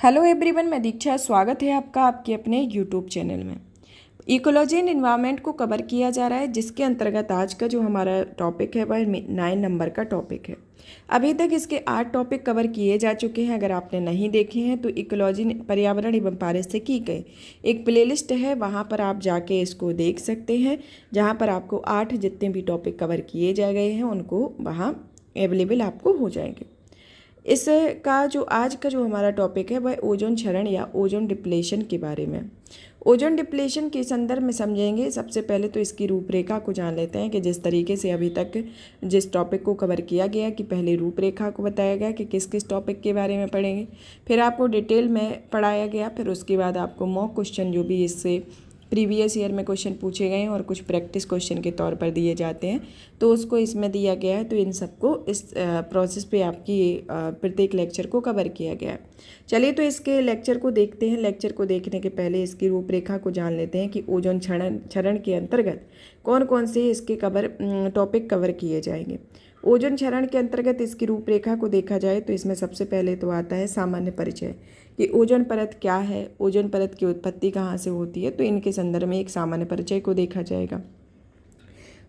Hello everyone, मैं दीक्षा। स्वागत है आपका आपके अपने यूट्यूब चैनल में। इकोलॉजी एंड इन्वायरमेंट को कवर किया जा रहा है, जिसके अंतर्गत आज का जो हमारा टॉपिक है वह 9 नंबर का टॉपिक है। अभी तक इसके 8 टॉपिक कवर किए जा चुके हैं। अगर आपने नहीं देखे हैं तो इकोलॉजी पर्यावरण एवं पारिस्थितिकी के एक प्लेलिस्ट है, वहाँ पर आप जाके इसको देख सकते हैं, जहाँ पर आपको 8 जितने भी टॉपिक कवर किए जा गए हैं उनको वहाँ अवेलेबल आपको हो जाएंगे। इसका जो आज का जो हमारा टॉपिक है वह ओजोन क्षरण या ओजोन डिप्लेशन के बारे में। ओजोन डिप्लेशन के संदर्भ में समझेंगे। सबसे पहले तो इसकी रूपरेखा को जान लेते हैं कि जिस तरीके से अभी तक जिस टॉपिक को कवर किया गया कि पहले रूपरेखा को बताया गया कि किस किस टॉपिक के बारे में पढ़ेंगे, फिर आपको डिटेल में पढ़ाया गया, फिर उसके बाद आपको मॉक क्वेश्चन जो भी इससे प्रीवियस ईयर में क्वेश्चन पूछे गए हैं और कुछ प्रैक्टिस क्वेश्चन के तौर पर दिए जाते हैं, तो उसको इसमें दिया गया है। तो इन सबको इस प्रोसेस पे आपकी प्रत्येक लेक्चर को कवर किया गया है। चलिए तो इसके लेक्चर को देखते हैं। लेक्चर को देखने के पहले इसकी रूपरेखा को जान लेते हैं कि ओजोन क्षरण के अंतर्गत कौन कौन से इसके टॉपिक कवर किए जाएंगे। ओजोन क्षरण के अंतर्गत इसकी रूपरेखा को देखा जाए तो इसमें सबसे पहले तो आता है सामान्य परिचय कि ओजोन परत क्या है, ओजोन परत की उत्पत्ति कहाँ से होती है। तो इनके संदर्भ में एक सामान्य परिचय को देखा जाएगा।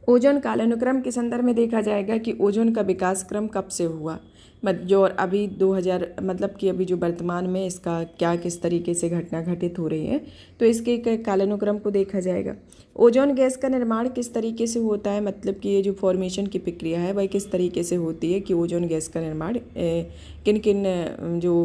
ओजोन कालानुक्रम के संदर्भ में देखा जाएगा कि ओजोन का विकास क्रम कब से हुआ, जो और अभी 2000 मतलब कि अभी जो वर्तमान में इसका क्या किस तरीके से घटना घटित हो रही है, तो इसके एक कालानुक्रम को देखा जाएगा। ओजोन गैस का निर्माण किस तरीके से होता है, मतलब कि ये जो फॉर्मेशन की प्रक्रिया है वह किस तरीके से होती है कि ओजोन गैस का निर्माण किन किन जो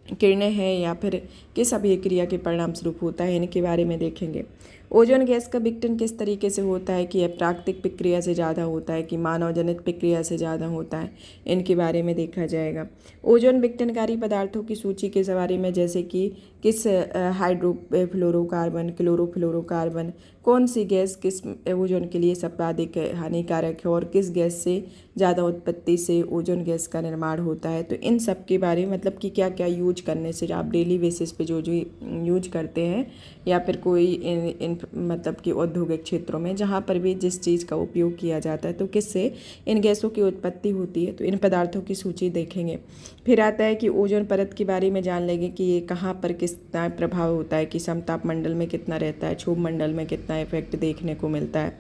किरणें हैं या फिर किस अभिक्रिया के परिणाम स्वरूप होता है, इनके बारे में देखेंगे। ओजोन गैस का विघटन किस तरीके से होता है कि यह प्राकृतिक प्रक्रिया से ज़्यादा होता है कि मानव जनित प्रक्रिया से ज़्यादा होता है, इनके बारे में देखा जाएगा। ओजोन विघटनकारी पदार्थों की सूची के बारे में, जैसे कि किस हाइड्रोफ्लोरोकार्बन, क्लोरोफ्लोरोकार्बन, कौन सी गैस किस ओजोन के लिए सर्वाधिक हानिकारक है और किस गैस से ज़्यादा उत्पत्ति से ओजोन गैस का निर्माण होता है। तो इन सब के बारे में, मतलब कि क्या क्या यूज करने से आप डेली बेसिस पे जो जो यूज करते हैं या फिर कोई इन मतलब कि औद्योगिक क्षेत्रों में जहाँ पर भी जिस चीज़ का उपयोग किया जाता है तो किससे इन गैसों की उत्पत्ति होती है, तो इन पदार्थों की सूची देखेंगे। फिर आता है कि ओजोन परत के बारे में जान लेंगे कि ये कहाँ पर कितना प्रभाव होता है कि समताप मंडल में कितना रहता है, क्षोभ मंडल में कितना इफेक्ट देखने को मिलता है,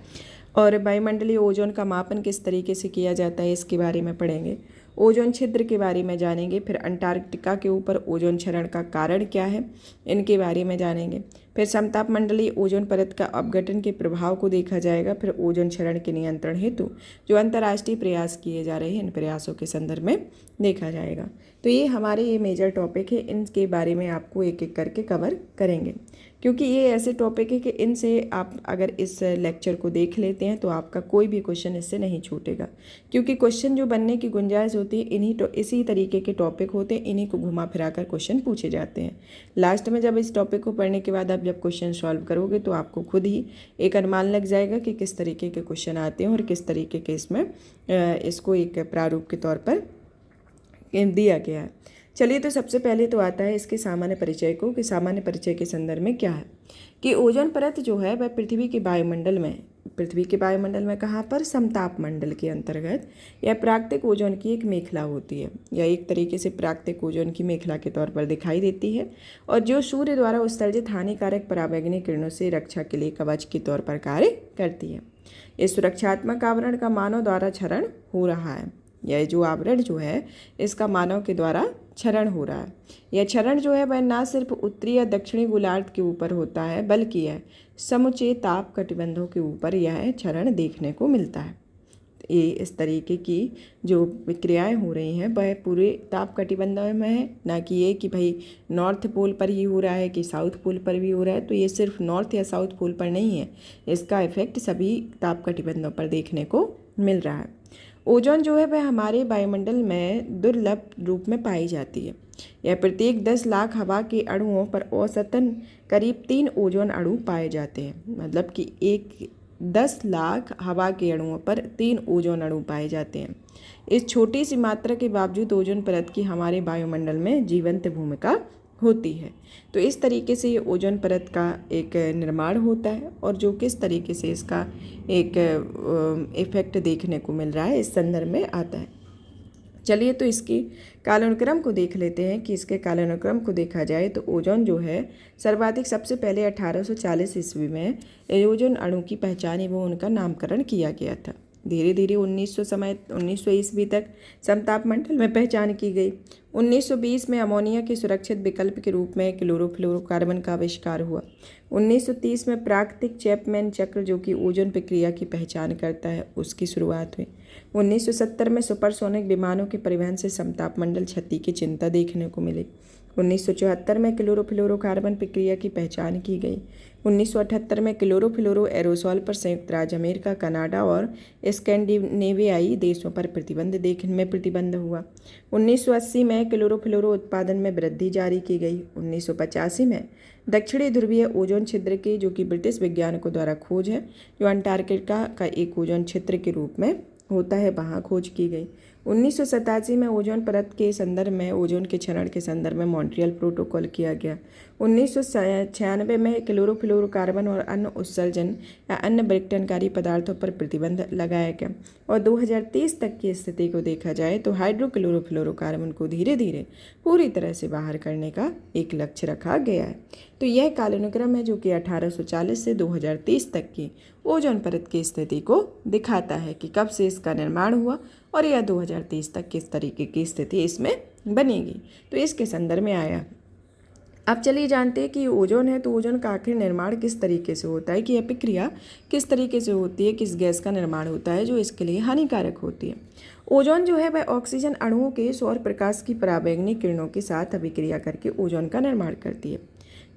और वायुमंडलीय ओजोन का मापन किस तरीके से किया जाता है, इसके बारे में पढ़ेंगे। ओजोन छिद्र के बारे में जानेंगे। फिर अंटार्कटिका के ऊपर ओजोन क्षरण का कारण क्या है, इनके बारे में जानेंगे। फिर समताप मंडलीय ओजोन परत का अपघटन के प्रभाव को देखा जाएगा। फिर ओजोन क्षरण के नियंत्रण हेतु जो अंतर्राष्ट्रीय प्रयास किए जा रहे हैं, इन प्रयासों के संदर्भ में देखा जाएगा। तो ये हमारे ये मेजर टॉपिक है, इनके बारे में आपको एक एक करके कवर करेंगे, क्योंकि ये ऐसे टॉपिक है कि इनसे आप अगर इस लेक्चर को देख लेते हैं तो आपका कोई भी क्वेश्चन इससे नहीं छूटेगा, क्योंकि क्वेश्चन जो बनने की गुंजाइश होती है इसी तरीके के टॉपिक होते हैं, इन्हीं को घुमा फिरा कर क्वेश्चन पूछे जाते हैं। लास्ट में जब इस टॉपिक को पढ़ने के बाद आप जब क्वेश्चन सॉल्व करोगे तो आपको खुद ही एक अनुमान लग जाएगा कि किस तरीके के क्वेश्चन आते हैं और किस तरीके के इसमें इसको एक प्रारूप के तौर पर दिया गया है। चलिए तो सबसे पहले तो आता है इसके सामान्य परिचय को, कि सामान्य परिचय के संदर्भ में क्या है कि ओजोन परत जो है वह पृथ्वी के वायुमंडल में कहाँ पर, समताप मंडल के अंतर्गत यह प्राकृतिक ओजोन की एक मेखला होती है, या एक तरीके से प्राकृतिक ओजोन की मेखला के तौर पर दिखाई देती है, और जो सूर्य द्वारा उत्सर्जित हानिकारक पराबैंगनी किरणों से रक्षा के लिए कवच के तौर पर कार्य करती है। इस सुरक्षात्मक आवरण का मानव द्वारा क्षरण हो रहा है। यह जो आवरण जो है इसका मानव के द्वारा क्षरण हो रहा है। यह क्षरण जो है वह न सिर्फ उत्तरी या दक्षिणी गोलार्ध के ऊपर होता है, बल्कि यह समूचे ताप कटिबंधों के ऊपर यह क्षरण देखने को मिलता है। ये इस तरीके की जो क्रियाएं हो रही हैं वह पूरे ताप कटिबंधों में है, ना कि ये कि भाई नॉर्थ पोल पर ही हो रहा है कि साउथ पोल पर भी हो रहा है। तो ये सिर्फ नॉर्थ या साउथ पोल पर नहीं है, इसका इफेक्ट सभी ताप कटिबंधों पर देखने को मिल रहा है। ओजोन जो है वह हमारे वायुमंडल में दुर्लभ रूप में पाई जाती है। यह प्रत्येक 10 लाख हवा के अणुओं पर औसतन करीब 3 ओजोन अणु पाए जाते हैं, मतलब कि 10 लाख हवा के अणुओं पर 3 ओजोन अणु पाए जाते हैं। इस छोटी सी मात्रा के बावजूद ओजोन परत की हमारे वायुमंडल में जीवंत भूमिका होती है। तो इस तरीके से ये ओजोन परत का एक निर्माण होता है, और जो किस तरीके से इसका एक इफेक्ट देखने को मिल रहा है इस संदर्भ में आता है। चलिए तो इसकी कालानुक्रम को देख लेते हैं कि इसके कालानुक्रम को देखा जाए तो ओजोन जो है सर्वाधिक सबसे पहले 1840 ईस्वी में ओजोन अणु की पहचान एवं उनका नामकरण किया गया था। धीरे धीरे 1900 ईस्वी तक समताप मंडल में पहचान की गई। 1920 में अमोनिया के सुरक्षित विकल्प के रूप में क्लोरोफ्लोरोकार्बन का आविष्कार हुआ। 1930 में प्राकृतिक चैपमैन चक्र जो कि ओजोन प्रक्रिया की पहचान करता है उसकी शुरुआत हुई। 1970 में सुपरसोनिक विमानों के परिवहन से समताप मंडल क्षति की चिंता देखने को मिली। 1974 में क्लोरोफ्लोरोकार्बन प्रक्रिया की पहचान की गई। 1978 में क्लोरोफ्लोरो एरोसॉल पर संयुक्त राज्य अमेरिका, कनाडा और स्कैंडिनेवियाई देशों पर प्रतिबंध हुआ। 1980 में क्लोरोफ्लोरो उत्पादन में वृद्धि जारी की गई। 1985 में दक्षिणी ध्रुवीय ओजोन छिद्र की जो कि ब्रिटिश वैज्ञानिकों द्वारा खोज है, जो अंटार्कटिका का एक ओजोन क्षेत्र के रूप में होता है, वहाँ खोज की गई। 1987 में ओजोन परत के संदर्भ में ओजोन के क्षरण के संदर्भ में मॉन्ट्रियल प्रोटोकॉल किया गया। 1996 में क्लोरोफ्लोरोकार्बन और अन्य उत्सर्जन या अन्य विघटनकारी पदार्थों पर प्रतिबंध लगाया गया। और 2030 तक की स्थिति को देखा जाए तो हाइड्रोक्लोरोफ्लोरोकार्बन को धीरे धीरे पूरी तरह से बाहर करने का एक लक्ष्य रखा गया है। तो यह कालानुक्रम है जो कि 1840 से 2030 तक की ओजोन परत की स्थिति को दिखाता है कि कब से इसका निर्माण हुआ और यह 2030 तक किस तरीके की स्थिति इसमें बनेगी, तो इसके संदर्भ में आया। अब चलिए जानते हैं कि ओजोन है तो ओजोन का आखिर निर्माण किस तरीके से होता है, कि यह प्रक्रिया किस तरीके से होती है, किस गैस का निर्माण होता है जो इसके लिए हानिकारक होती है। ओजोन जो है वह ऑक्सीजन अणुओं के सौर प्रकाश की पराबैंगनी किरणों के साथ अभिक्रिया करके ओजोन का निर्माण करती है।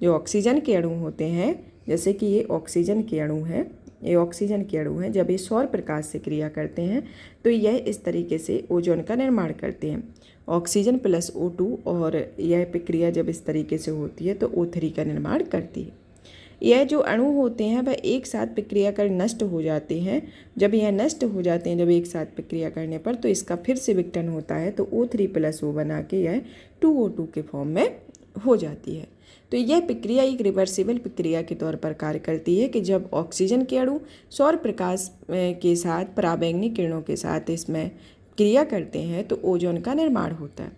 जो ऑक्सीजन के अणु होते हैं, जैसे कि ये ऑक्सीजन के अणु हैं, जब ये सौर प्रकाश से क्रिया करते हैं तो यह इस तरीके से ओजोन का निर्माण करते हैं, ऑक्सीजन प्लस O2, और यह प्रक्रिया जब इस तरीके से होती है तो O3 का निर्माण करती है। यह जो अणु होते हैं वह एक साथ प्रक्रिया कर नष्ट हो जाते हैं। जब यह नष्ट हो जाते हैं, जब एक साथ प्रक्रिया करने पर, तो इसका फिर से विघटन होता है तो O3+O बना के यह 2O2 के फॉर्म में हो जाती है। तो यह प्रक्रिया एक रिवर्सिबल प्रक्रिया के तौर पर कार्य करती है कि जब ऑक्सीजन के अणु सौर प्रकाश के साथ पराबैंगनी किरणों के साथ इसमें क्रिया करते हैं तो ओजोन का निर्माण होता है।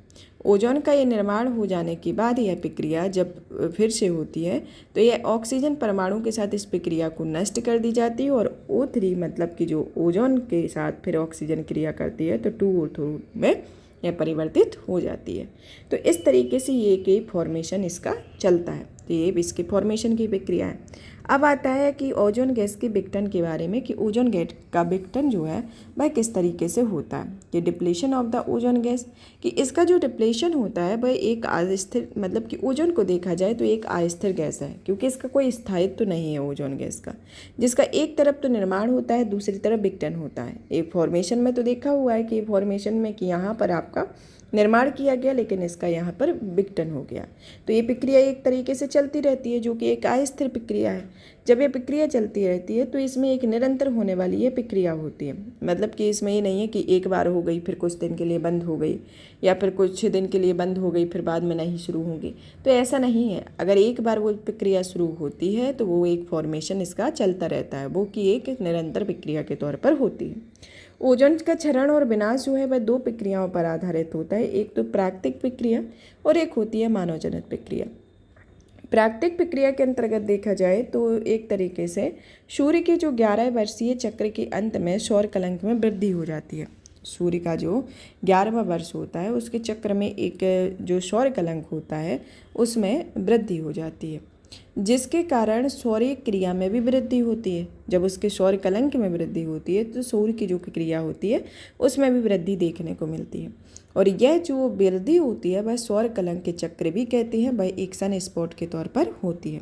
ओजोन का ये निर्माण हो जाने के बाद यह प्रक्रिया जब फिर से होती है तो यह ऑक्सीजन परमाणु के साथ इस प्रक्रिया को नष्ट कर दी जाती है और O3 मतलब कि जो ओजोन के साथ फिर ऑक्सीजन क्रिया करती है तो 2O2 में यह परिवर्तित हो जाती है। तो इस तरीके से ये कि फॉर्मेशन इसका चलता है, तो ये इसकी फॉर्मेशन की प्रक्रिया है। अब आता है कि ओजोन गैस के विघटन के बारे में, कि ओजोन गैस का विघटन जो है वह किस तरीके से होता है। कि depletion of the ozone gas, कि इसका जो डिप्लीशन होता है वह एक अस्थिर, मतलब कि ओजोन को देखा जाए तो एक अस्थिर गैस है, क्योंकि इसका कोई स्थायित्व तो नहीं है ओजोन गैस का, जिसका एक तरफ तो निर्माण होता है, दूसरी तरफ विघटन होता है। एक फॉर्मेशन में तो देखा हुआ है कि फॉर्मेशन में कि यहाँ पर आपका निर्माण किया गया लेकिन इसका यहाँ पर विघटन हो गया। तो ये प्रक्रिया एक तरीके से चलती रहती है जो कि एक अस्थिर प्रक्रिया है। जब ये प्रक्रिया चलती रहती है तो इसमें एक निरंतर होने वाली ये प्रक्रिया होती है, मतलब कि इसमें ये नहीं है कि एक बार हो गई फिर कुछ दिन के लिए बंद हो गई, या फिर कुछ दिन के लिए बंद हो गई फिर बाद में नहीं शुरू होगी, तो ऐसा नहीं है। अगर एक बार वो प्रक्रिया शुरू होती है तो वो एक फॉर्मेशन इसका चलता रहता है, वो कि एक निरंतर प्रक्रिया के तौर पर होती है। ओजोन का क्षरण और विनाश जो है वह दो प्रक्रियाओं पर आधारित होता है, एक तो प्राकृतिक प्रक्रिया और एक होती है मानवजनित प्रक्रिया। प्राकृतिक प्रक्रिया के अंतर्गत देखा जाए तो एक तरीके से सूर्य के जो 11 वर्षीय चक्र के अंत में सौर कलंक में वृद्धि हो जाती है। सूर्य का जो 11वां वर्ष होता है उसके चक्र में एक जो सौर कलंक होता है उसमें वृद्धि हो जाती है, जिसके कारण सौर्य क्रिया में भी वृद्धि होती है। जब उसके सौर कलंक में वृद्धि होती है तो सूर्य की जो क्रिया होती है उसमें भी वृद्धि देखने को मिलती है। और यह जो वृद्धि होती है वह सौर कलंक के चक्र भी कहते हैं, वह एक सन स्पॉट के तौर पर होती है।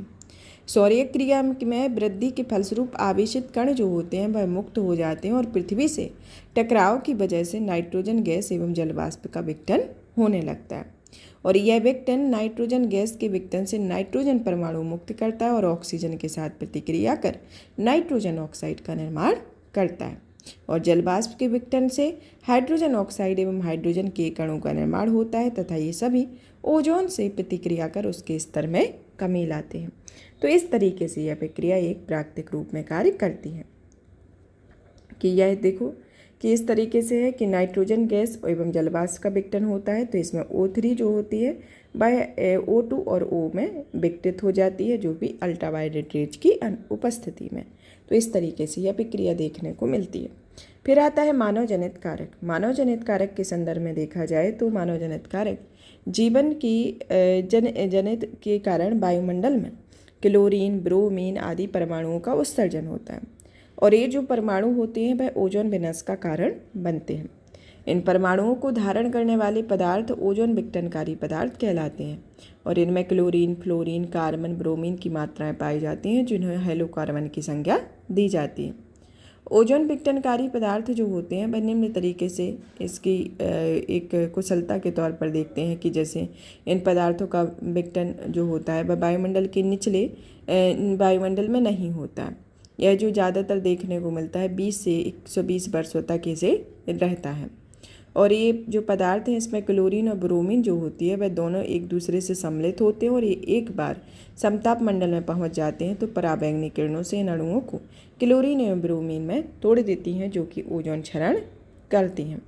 सौर्य क्रिया में वृद्धि के फलस्वरूप आवेशित कण जो होते हैं वह मुक्त हो जाते हैं और पृथ्वी से टकराव की वजह से नाइट्रोजन गैस एवं जलवाष्प का विघटन होने लगता है। और यह विघटन नाइट्रोजन गैस के विघटन से नाइट्रोजन परमाणु मुक्त करता है और ऑक्सीजन के साथ प्रतिक्रिया कर नाइट्रोजन ऑक्साइड का निर्माण करता है। और जलवाष्प के विघटन से हाइड्रोजन ऑक्साइड एवं हाइड्रोजन के कणों का निर्माण होता है तथा ये सभी ओजोन से प्रतिक्रिया कर उसके स्तर में कमी लाते हैं। तो इस तरीके से यह प्रक्रिया एक प्राकृतिक रूप में कार्य करती है। कि यह देखो कि इस तरीके से है कि नाइट्रोजन गैस एवं जलवाष्प का विघटन होता है, तो इसमें O3 जो होती है वह O2 और O में विघटित हो जाती है, जो भी अल्ट्रावायलेट रेज की उपस्थिति में। तो इस तरीके से यह प्रक्रिया देखने को मिलती है। फिर आता है मानव जनित कारक। मानव जनित कारक के संदर्भ में देखा जाए तो मानव जनित कारक जीवन की जनित के कारण वायुमंडल में क्लोरीन, ब्रोमीन आदि परमाणुओं का उत्सर्जन होता है, और ये जो परमाणु होते हैं वह ओजोन विनाश का कारण बनते हैं। इन परमाणुओं को धारण करने वाले पदार्थ ओजोन विघटनकारी पदार्थ कहलाते हैं, और इनमें क्लोरीन, फ्लोरीन, कार्बन, ब्रोमीन की मात्राएं पाई जाती हैं, जिन्हें हेलोकार्बन की संज्ञा दी जाती है। ओजोन विघटनकारी पदार्थ जो होते हैं वह निम्न तरीके से इसकी एक कुशलता के तौर पर देखते हैं कि जैसे इन पदार्थों का विघटन जो होता है वह वायुमंडल के निचले वायुमंडल में नहीं होता है। यह जो ज़्यादातर देखने को मिलता है 20 से 120 वर्षों तक इसे रहता है, और ये जो पदार्थ हैं इसमें क्लोरीन और ब्रोमीन जो होती है वह दोनों एक दूसरे से सम्मिलित होते हैं, और ये एक बार समताप मंडल में पहुंच जाते हैं तो पराबैंगनी किरणों से इन अणुओं को क्लोरीन एवं ब्रोमीन में तोड़ देती हैं, जो कि ओजोन क्षरण करती हैं।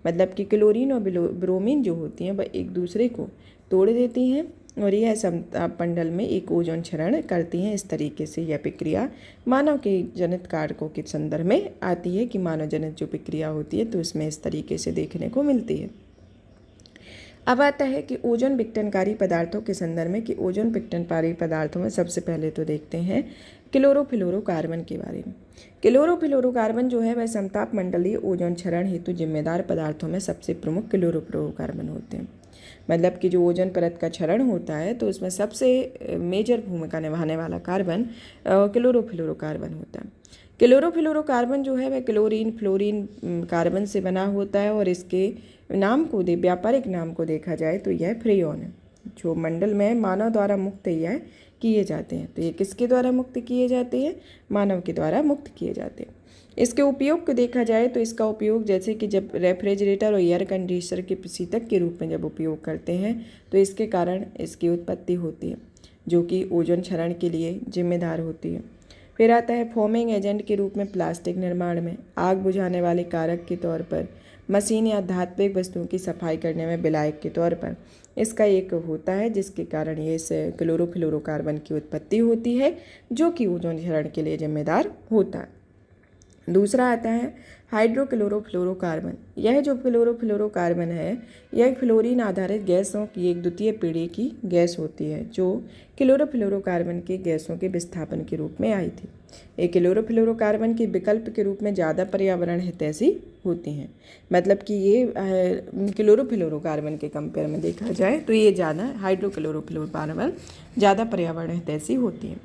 मतलब कि क्लोरीन और ब्रोमीन जो होती हैं वह एक दूसरे को तोड़ देती हैं, और यह समताप मंडल में एक ओजोन क्षरण करती हैं। इस तरीके से यह प्रक्रिया मानव के जनित कारकों के संदर्भ में आती है कि मानव जनित जो प्रक्रिया होती है तो इसमें इस तरीके से देखने को मिलती है। अब आता है कि ओजोन विघटनकारी पदार्थों के संदर्भ में कि ओजोन विघटनकारी पदार्थों में सबसे पहले तो देखते हैं क्लोरोफ्लोरोकार्बन के बारे में। क्लोरोफ्लोरोकार्बन जो है वह समताप मंडलीय ओजोन क्षरण हेतु जिम्मेदार पदार्थों में सबसे प्रमुख क्लोरोफ्लोरोकार्बन होते हैं। मतलब कि जो ओजोन परत का क्षरण होता है तो उसमें सबसे मेजर भूमिका निभाने वाला कार्बन क्लोरोफ्लोरोकार्बन होता है। क्लोरोफ्लोरोकार्बन जो है वह क्लोरीन, फ्लोरीन कार्बन से बना होता है, और इसके नाम को व्यापारिक नाम को देखा जाए तो यह फ्रेयॉन है, जो मंडल में मानव द्वारा मुक्त यह किए जाते हैं। तो ये किसके द्वारा मुक्त किए जाते हैं? मानव के द्वारा मुक्त किए जाते हैं। इसके उपयोग को देखा जाए तो इसका उपयोग जैसे कि जब रेफ्रिजरेटर और एयर कंडीशनर के शीतक के रूप में जब उपयोग करते हैं तो इसके कारण इसकी उत्पत्ति होती है, जो कि ओजोन क्षरण के लिए जिम्मेदार होती है। फिर आता है फोमिंग एजेंट के रूप में प्लास्टिक निर्माण में, आग बुझाने वाले कारक के तौर पर, मशीन या धात्विक वस्तुओं की सफाई करने में विलायक के तौर पर इसका एक होता है, जिसके कारण ये इस क्लोरोफ्लोरोकार्बन की उत्पत्ति होती है, जो कि ओजोन क्षरण के लिए जिम्मेदार होता है। दूसरा आता है हाइड्रोक्लोरोफ्लोरोकार्बन। यह जो क्लोरोफ्लोरोकार्बन है यह फ्लोरीन आधारित गैसों की एक द्वितीय पीढ़ी की गैस होती है, जो क्लोरोफ्लोरोकार्बन के गैसों के विस्थापन के रूप में आई थी। ये क्लोरोफ्लोरोकार्बन के विकल्प के रूप में ज़्यादा पर्यावरण हितैषी होती हैं। मतलब कि ये क्लोरोफ्लोरोकार्बन के कंपेयर में देखा जाए तो ये ज़्यादा हाइड्रोक्लोरोफ्लोरोकार्बन ज़्यादा पर्यावरण हितैषी होती है,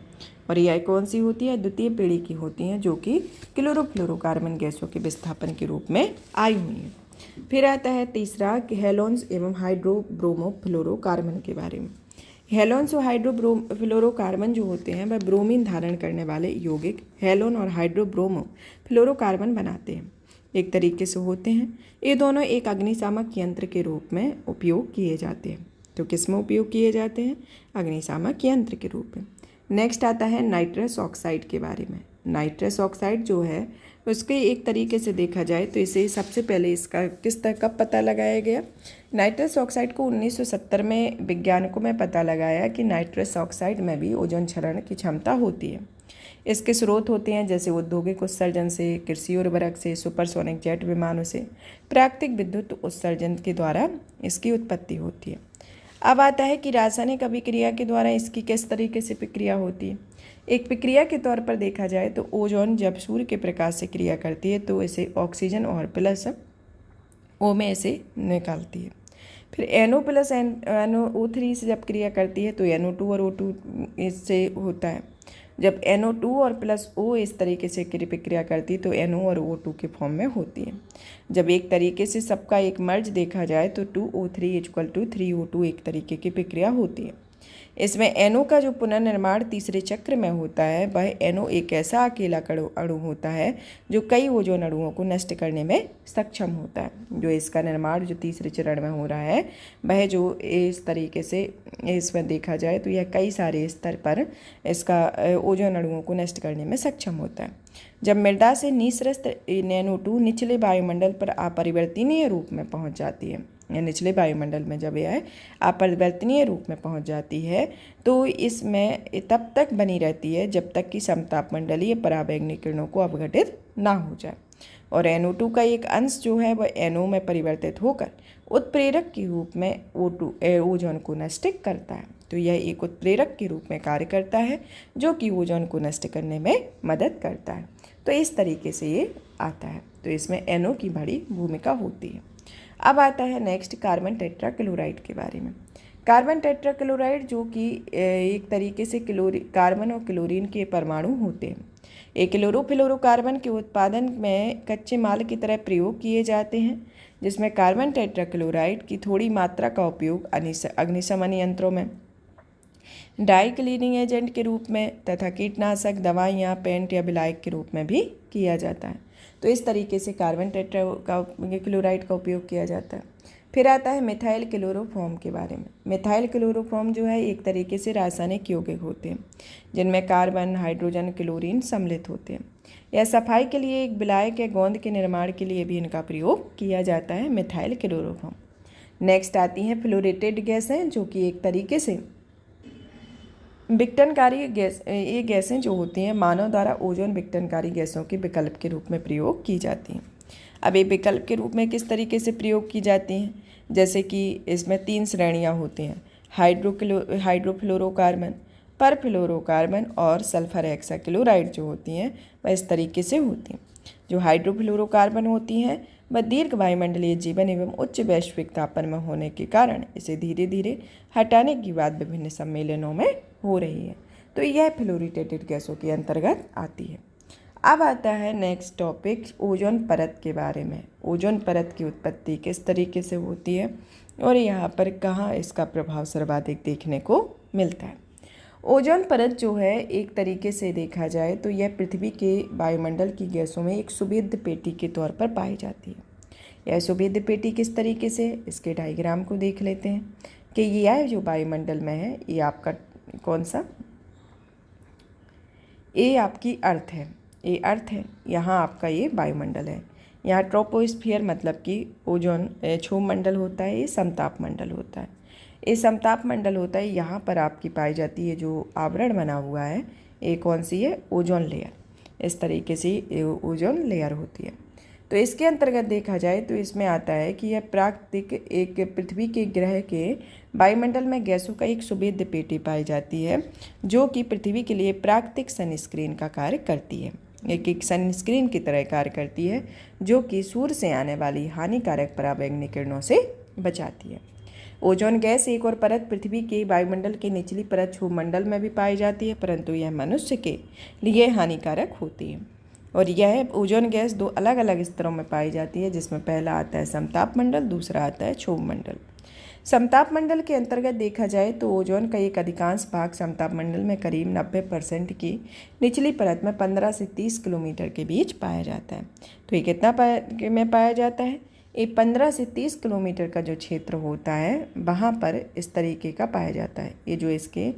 और यह कौन सी होती है? द्वितीय पीढ़ी की होती हैं, जो कि क्लोरोफ्लोरोकार्बन गैसों के विस्थापन के रूप में आई हुई हैं। फिर आता है तीसरा कि हेलोन्स एवं हाइड्रोब्रोमोफ्लोरोकार्बन के बारे में। हेलोन्स और हाइड्रोफ्लोरोकार्बन जो होते हैं वह ब्रोमीन धारण करने वाले यौगिक हेलोन और हाइड्रोब्रोमोफ्लोरोकार्बन बनाते हैं, एक तरीके से होते हैं। ये दोनों एक अग्निशामक यंत्र के रूप में उपयोग किए जाते हैं। तो किस में उपयोग किए जाते हैं? अग्निशामक यंत्र के रूप में। नेक्स्ट आता है नाइट्रस ऑक्साइड के बारे में। नाइट्रस ऑक्साइड जो है उसके एक तरीके से देखा जाए तो इसे सबसे पहले इसका किस तरह कब पता लगाया गया? नाइट्रस ऑक्साइड को 1970 में वैज्ञानिकों में पता लगाया कि नाइट्रस ऑक्साइड में भी ओजोन क्षरण की क्षमता होती है। इसके स्रोत होते हैं जैसे औद्योगिक उत्सर्जन से, कृषि उर्वरक से, सुपरसोनिक जेट विमानों से, प्राकृतिक विद्युत उत्सर्जन के द्वारा इसकी उत्पत्ति होती है। अब आता है कि रासायनिक अभिक्रिया के द्वारा इसकी किस तरीके से प्रक्रिया होती है। एक प्रक्रिया के तौर पर देखा जाए तो ओजोन जब सूर्य के प्रकाश से क्रिया करती है तो इसे ऑक्सीजन और प्लस ओ में इसे निकालती है। फिर NO प्लस NO3 से जब क्रिया करती है तो NO2 और O2 इससे होता है। जब NO2 और प्लस O इस तरीके से प्रक्रिया करती है तो NO और O2 के फॉर्म में होती है। जब एक तरीके से सबका एक मर्ज देखा जाए तो 2O3 = 3O2 एक तरीके की प्रक्रिया होती है। इसमें NO का जो पुनर्निर्माण तीसरे चक्र में होता है वह NO एक ऐसा अकेला अणु होता है जो कई ओजोन अणुओं को नष्ट करने में सक्षम होता है। जो इसका निर्माण जो तीसरे चरण में हो रहा है वह जो इस तरीके से इसमें देखा जाए तो यह कई सारे स्तर पर इसका ओजोन अणुओं को नष्ट करने में सक्षम होता है। जब मृदा से निःसृत NO2 निचले वायुमंडल पर अपरिवर्तनीय रूप में पहुंच जाती है, या निचले वायुमंडल में जब यह अपरिवर्तनीय रूप में पहुंच जाती है तो इसमें तब तक बनी रहती है जब तक कि समतापमंडलीय पराबैंगनी किरणों को अपघटित ना हो जाए, और NO2 का एक अंश जो है वह NO में परिवर्तित होकर उत्प्रेरक के रूप में ओजोन को नष्ट करता है। तो यह एक उत्प्रेरक के रूप में कार्य करता है जो कि ओजोन को नष्ट करने में मदद करता है। तो इस तरीके से ये आता है। तो इसमें NO की बड़ी भूमिका होती है। अब आता है नेक्स्ट कार्बन टेट्राक्लोराइड के बारे में। कार्बन टेट्राक्लोराइड जो कि एक तरीके से कार्बन और क्लोरीन के परमाणु होते हैं। ये क्लोरोफ्लोरोकार्बन के उत्पादन में कच्चे माल की तरह प्रयोग किए जाते हैं, जिसमें कार्बन टेट्राक्लोराइड की थोड़ी मात्रा का उपयोग अग्निशमन यंत्रों में, डाई क्लीनिंग एजेंट के रूप में तथा कीटनाशक दवाइयाँ, पेंट या विलायक के रूप में भी किया जाता है। तो इस तरीके से कार्बन टेट्राक्लोराइड का उपयोग किया जाता है। फिर आता है मिथाइल क्लोरोफॉर्म के बारे में। मिथाइल क्लोरोफॉर्म जो है एक तरीके से रासायनिक यौगिक होते हैं जिनमें कार्बन, हाइड्रोजन, क्लोरीन सम्मिलित होते हैं। यह सफाई के लिए एक विलायक या गोंद के निर्माण के लिए भी इनका प्रयोग किया जाता है, मिथाइल क्लोरोफॉर्म। नेक्स्ट आती हैं फ्लोरेटेड गैसें जो कि एक तरीके से विघटनकारी गैस, ये गैसें जो होती हैं मानव द्वारा ओजोन विघटनकारी गैसों के विकल्प के रूप में प्रयोग की जाती हैं। अब ये विकल्प के रूप में किस तरीके से प्रयोग की जाती हैं, जैसे कि इसमें 3 श्रेणियां होती हैं, हाइड्रोफ्लोरोकार्बन, परफ्लोरोकार्बन और सल्फर हेक्साक्लोराइड जो होती हैं वह इस तरीके से होती हैं। जो हाइड्रोफ्लोरोकार्बन होती हैं वह दीर्घ वायुमंडलीय जीवन एवं उच्च वैश्विक तापमान में होने के कारण इसे धीरे धीरे हटाने की बात विभिन्न सम्मेलनों में हो रही है। तो यह फ्लोरिटेटेड गैसों के अंतर्गत आती है। अब आता है नेक्स्ट टॉपिक ओजोन परत के बारे में। ओजोन परत की उत्पत्ति किस तरीके से होती है और यहाँ पर कहाँ इसका प्रभाव सर्वाधिक देखने को मिलता है। ओजोन परत जो है एक तरीके से देखा जाए तो यह पृथ्वी के वायुमंडल की गैसों में एक सुभेद्य पेटी के तौर पर पाई जाती है। यह सुभेद्य पेटी किस तरीके से, इसके डायग्राम को देख लेते हैं कि यह जो वायुमंडल में है ये आपका कौन सा, ये आपकी अर्थ है, ये अर्थ है, यहाँ आपका ये वायुमंडल है। यहाँ ट्रोपोस्फियर मतलब कि ओजोन क्षोभ मंडल होता है, ये समताप मंडल होता है। ये समताप मंडल होता है, यहाँ पर आपकी पाई जाती है जो आवरण बना हुआ है ये कौन सी है, ओजोन लेयर। इस तरीके से ओजोन लेयर होती है। तो इसके अंतर्गत देखा जाए तो इसमें आता है कि यह प्राकृतिक एक पृथ्वी के ग्रह के वायुमंडल में गैसों का एक सुभेद्य पेटी पाई जाती है जो कि पृथ्वी के लिए प्राकृतिक सनस्क्रीन का कार्य करती है। एक सनस्क्रीन की तरह कार्य करती है जो कि सूर्य से आने वाली हानिकारक पराबैंगनी किरणों से बचाती है। ओजोन गैस एक और परत पृथ्वी के वायुमंडल की निचली परत क्षोभमंडल में भी पाई जाती है, परंतु यह मनुष्य के लिए हानिकारक होती है। और यह ओजोन गैस 2 अलग अलग स्तरों में पाई जाती है, जिसमें पहला आता है समताप मंडल, दूसरा आता है क्षोभ मंडल। समताप मंडल के अंतर्गत देखा जाए तो ओजोन का एक अधिकांश भाग समताप मंडल में करीब 90% की निचली परत में 15 से 30 किलोमीटर के बीच पाया जाता है। तो ये कितना में पाया जाता है, ये 15 से 30 किलोमीटर का जो क्षेत्र होता है वहाँ पर इस तरीके का पाया जाता है। ये जो इसके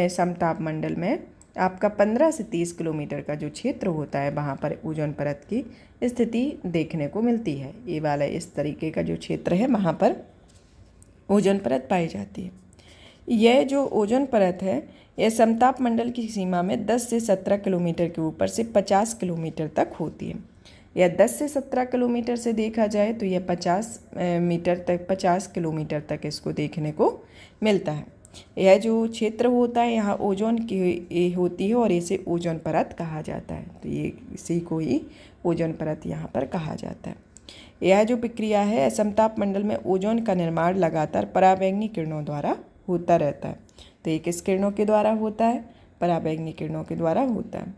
समताप मंडल में आपका 15 से 30 किलोमीटर का जो क्षेत्र होता है वहाँ पर ओजोन परत की स्थिति देखने को मिलती है। ये वाला इस तरीके का जो क्षेत्र है वहाँ पर ओजोन परत पाई जाती है। यह जो ओजोन परत है यह समताप मंडल की सीमा में 10 से 17 किलोमीटर के ऊपर से 50 किलोमीटर तक होती है। यह 10 से 17 किलोमीटर से देखा जाए तो यह 50 किलोमीटर तक इसको देखने को मिलता है। यह जो क्षेत्र होता है यहाँ ओजोन की होती है और इसे ओजोन परत कहा जाता है। तो ये इसी को ही ओजोन परत यहाँ पर कहा जाता है। यह जो प्रक्रिया है समताप मंडल में ओजोन का निर्माण लगातार पराबैंगनी किरणों द्वारा होता रहता है। तो ये किस किरणों के द्वारा होता है, पराबैंगनी किरणों के द्वारा होता है।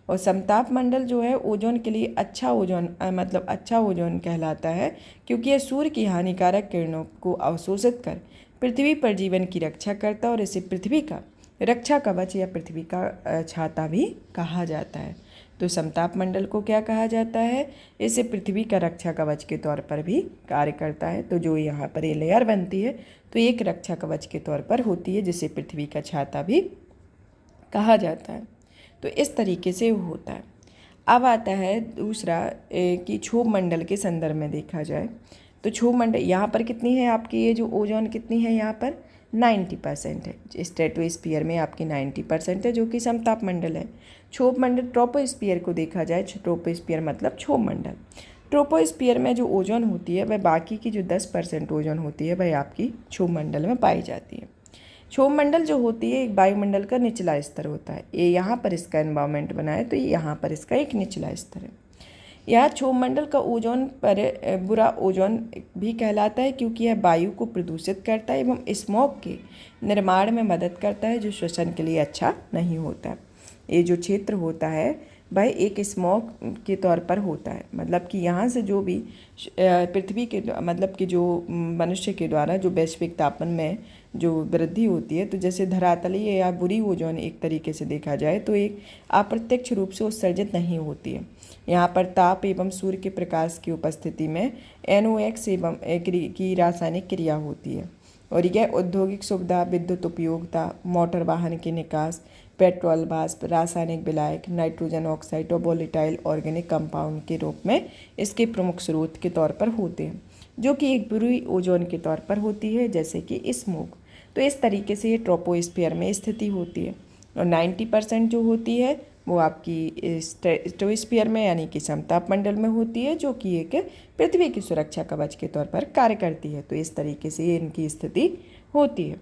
और समताप मंडल जो है ओजोन के लिए अच्छा ओजोन कहलाता है क्योंकि यह सूर्य की हानिकारक किरणों को अवशोषित कर पृथ्वी पर जीवन की रक्षा करता है और इसे पृथ्वी का रक्षा कवच या पृथ्वी का छाता भी कहा जाता है। तो समताप मंडल को क्या कहा जाता है? इसे पृथ्वी का रक्षा कवच के तौर पर भी कार्य करता है। तो जो यहाँ पर ये लेयर बनती है तो एक रक्षा कवच के तौर पर होती है, जिसे पृथ्वी का छाता भी कहा जाता है। तो इस तरीके से वो होता है। अब आता है दूसरा कि क्षोभ मंडल के संदर्भ में देखा जाए तो क्षोभ मंडल यहाँ पर कितनी है आपकी, ये जो ओजोन कितनी है यहाँ पर 90% है। स्ट्रेटोस्फीयर में आपकी 90% है, जो कि समताप मंडल है। क्षोभ मंडल ट्रोपोस्फीयर को देखा जाए, ट्रोपोस्फीयर मतलब क्षोभ मंडल। ट्रोपोस्फीयर में जो ओजोन होती है वह बाकी की जो 10% ओजोन होती है वह आपकी क्षोभ मंडल में पाई जाती है। क्षोभ मंडल जो होती है एक वायुमंडल का निचला स्तर होता है। ये यहाँ पर इसका एनवायरमेंट बना है तो ये यहाँ पर इसका एक निचला स्तर है। यह क्षोभ मंडल का ओजोन पर बुरा ओजोन भी कहलाता है, क्योंकि यह वायु को प्रदूषित करता है एवं स्मॉग के निर्माण में मदद करता है, जो श्वसन के लिए अच्छा नहीं होता। ये जो क्षेत्र होता है वह एक स्मॉग के तौर पर होता है, मतलब कि यहाँ से जो भी पृथ्वी के मतलब कि जो मनुष्य के द्वारा जो वैश्विक तापमान में जो वृद्धि होती है, तो जैसे धरातलीय या बुरी ओजोन एक तरीके से देखा जाए तो एक अप्रत्यक्ष रूप से उत्सर्जित नहीं होती है। यहाँ पर ताप एवं सूर्य के प्रकाश की उपस्थिति में NOx एवं की रासायनिक क्रिया होती है, और यह औद्योगिक सुविधा, विद्युत उपयोगिता, मोटर वाहन के निकास, पेट्रोल वाष्प, रासायनिक विलायक, नाइट्रोजन ऑक्साइड और वोलेटाइल ऑर्गेनिक कंपाउंड के रूप में इसके प्रमुख स्रोत के तौर पर होते हैं, जो कि एक बुरी ओजोन के तौर पर होती है, जैसे कि स्मोक। तो इस तरीके से ये ट्रोपोस्फीयर में स्थिति होती है, और 90% जो होती है वो आपकी स्ट्रेटोस्फीयर में यानी कि समताप मंडल में होती है, जो कि एक पृथ्वी की सुरक्षा कवच के तौर पर कार्य करती है। तो इस तरीके से इनकी स्थिति होती है।